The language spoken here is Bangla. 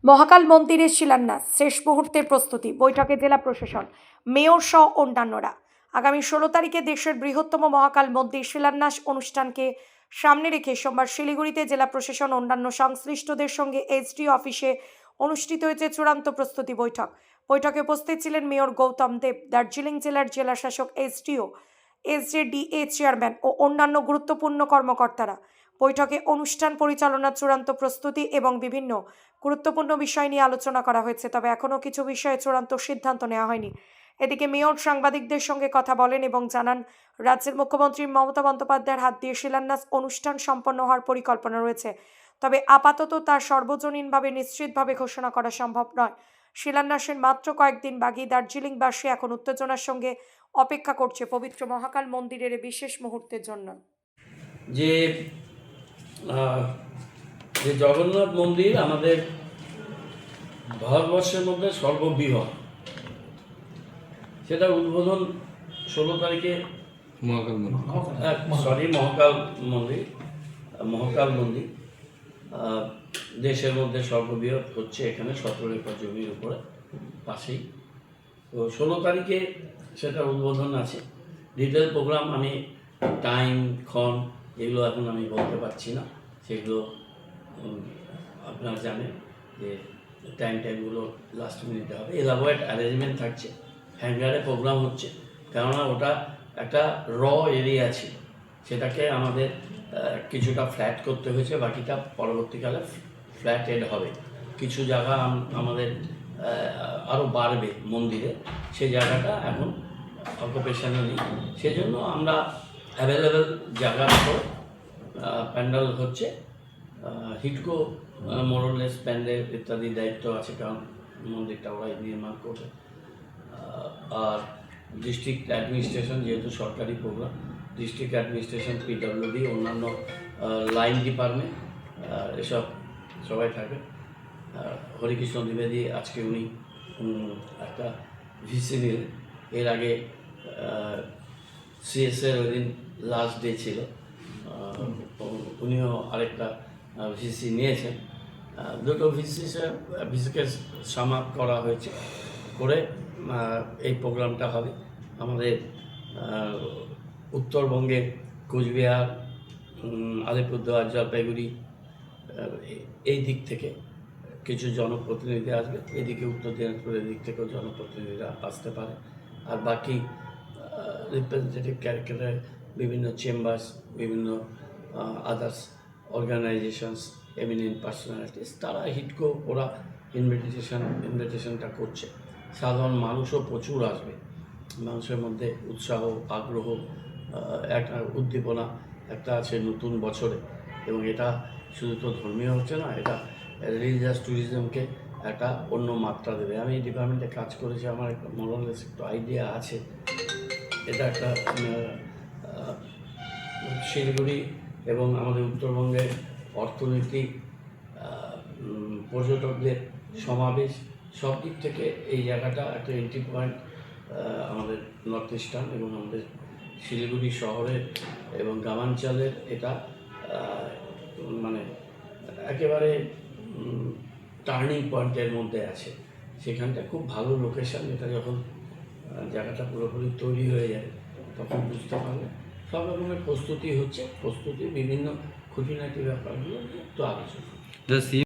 মহাকাল মন্দিরের শিলান্যাস শেষ মুহূর্তের প্রস্তুতি বৈঠকে জেলা প্রশাসন মেয়র সহ অন্যান্যরা। আগামী 16 তারিখে দেশের বৃহত্তম মহাকাল মন্দির শিলান্যাস অনুষ্ঠানকে সামনে রেখে সোমবার শিলিগুড়িতে জেলা প্রশাসন অন্যান্য সংশ্লিষ্টদের সঙ্গে এসডিও অফিসে অনুষ্ঠিত হয়েছে চূড়ান্ত প্রস্তুতি বৈঠক। বৈঠকে উপস্থিত ছিলেন মেয়র গৌতম দেব, দার্জিলিং জেলার জেলাশাসক এসডিও, এসজেডিএ চেয়ারম্যান ও অন্যান্য গুরুত্বপূর্ণ কর্মকর্তারা। বৈঠকে অনুষ্ঠান পরিচালনার চূড়ান্ত প্রস্তুতি এবং বিভিন্ন গুরুত্বপূর্ণ বিষয় নিয়ে আলোচনা করা হয়েছে, তবে এখনও কিছু বিষয়ে চূড়ান্ত সিদ্ধান্ত নেওয়া হয়নি। এদিকে মেয়র সাংবাদিকদের সঙ্গে কথা বলেন এবং জানান, রাজ্যের মুখ্যমন্ত্রী মমতা বন্দ্যোপাধ্যায়ের হাত দিয়ে শিলান্যাস অনুষ্ঠান সম্পন্ন হওয়ার পরিকল্পনা রয়েছে, তবে আপাতত তা সর্বজনীনভাবে নিশ্চিতভাবে ঘোষণা করা সম্ভব নয়। শিলান্যাসের মাত্র কয়েকদিন বাকি দার্জিলিংবাসী এখন উত্তেজনার সঙ্গে অপেক্ষা করছে পবিত্র মহাকাল মন্দিরের বিশেষ মুহূর্তের জন্য। যে জগন্নাথ মন্দির আমাদের ভারতবর্ষের মধ্যে সর্ববৃহৎ, সেটা উদ্বোধন 16 তারিখে মহাকাল মন্দির দেশের মধ্যে সর্ববৃহৎ হচ্ছে এখানে 17 একর জমির উপরে পাশেই। তো 16 তারিখে সেটা উদ্বোধন আছে। ডিটেল প্রোগ্রাম আমি টাইম ক্ষণ এগুলো এখন আমি বলতে পারছি না, সেগুলো আপনারা জানেন যে টাইমগুলো লাস্ট মিনিটে হবে। এলাবোরেট অ্যারেঞ্জমেন্ট থাকছে, হ্যাঙ্গারে প্রোগ্রাম হচ্ছে, কেননা ওটা একটা র এরিয়া ছিল, সেটাকে আমাদের কিছুটা ফ্ল্যাট করতে হয়েছে, বাকিটা পরবর্তীকালে ফ্ল্যাটেড হবে। কিছু জায়গা আমাদের আরও বাড়বে মন্দিরে, সেই জায়গাটা এখন অকুপেশনে নেই, সেজন্য আমরা অ্যাভেলেবেল জায়গার উপর প্যান্ডেল হচ্ছে। হিটকো মোরলেস প্যান্ডেল ইত্যাদি দায়িত্ব আছে, কারণ মন্দিরটা ওরাই নির্মাণ করবে। আর ডিস্ট্রিক্ট অ্যাডমিনিস্ট্রেশন, যেহেতু সরকারি প্রোগ্রাম, ডিস্ট্রিক্ট অ্যাডমিনিস্ট্রেশন, পিডব্লিউডি, অন্যান্য লাইন ডিপার্টমেন্ট এসব সবাই থাকে। হরিকৃষ্ণ দ্বিবেদী আজকে উনি একটা ভিসি নিলেন, এর আগে সিএসের ওই দিন লাস্ট ডে ছিল, উনিও আরেকটা ভিসি নিয়েছেন। দুটো ভিসিকে সাম আপ করা হয়েছে, করে এই প্রোগ্রামটা হবে। আমাদের উত্তরবঙ্গের কোচবিহার, আলিপুরদুয়ার, জলপাইগুড়ি এই দিক থেকে কিছু জনপ্রতিনিধি আসবে, এদিকে উত্তর দিনাজপুরের দিক থেকেও জনপ্রতিনিধিরা আসতে পারে। আর বাকি রিপ্রেজেন্টেটিভ ক্যারেক্টারের বিভিন্ন চেম্বার্স, বিভিন্ন আদার্স অর্গানাইজেশনস, এমিনেন্ট পার্সোনালিটিস, তারা হিটকো ওরা ইনভিটেশনটা করছে। সাধারণ মানুষও প্রচুর আসবে, মানুষের মধ্যে উৎসাহ, আগ্রহ, একটা উদ্দীপনা একটা আছে নতুন বছরে। এবং এটা শুধু তো ধর্মীয় হচ্ছে না, এটা রিলিজিয়াস ট্যুরিজমকে একটা অন্য মাত্রা দেবে। আমি এই ডিপার্টমেন্টে কাজ করেছি, আমার একটা মোরালেস একটু আইডিয়া আছে। এটা একটা শিলিগুড়ি এবং আমাদের উত্তরবঙ্গের অর্থনৈতিক, পর্যটকদের সমাবেশ, সব দিক থেকে এই জায়গাটা একটা এন্ট্রি পয়েন্ট আমাদের নর্থ ইস্টার্ন এবং আমাদের শিলিগুড়ি শহরের এবং গ্রামাঞ্চলের। এটা মানে একেবারে টার্নিং পয়েন্টের মধ্যে আছে, সেখানটা খুব ভালো লোকেশান। এটা যখন জায়গাটা পুরোপুরি তৈরি হয়ে যায় তখন বুঝতে পারবে। সব রকমের প্রস্তুতি হচ্ছে, প্রস্তুতি বিভিন্ন খুঁটিনাটি ব্যাপারগুলো নিয়ে একটু আলোচনা।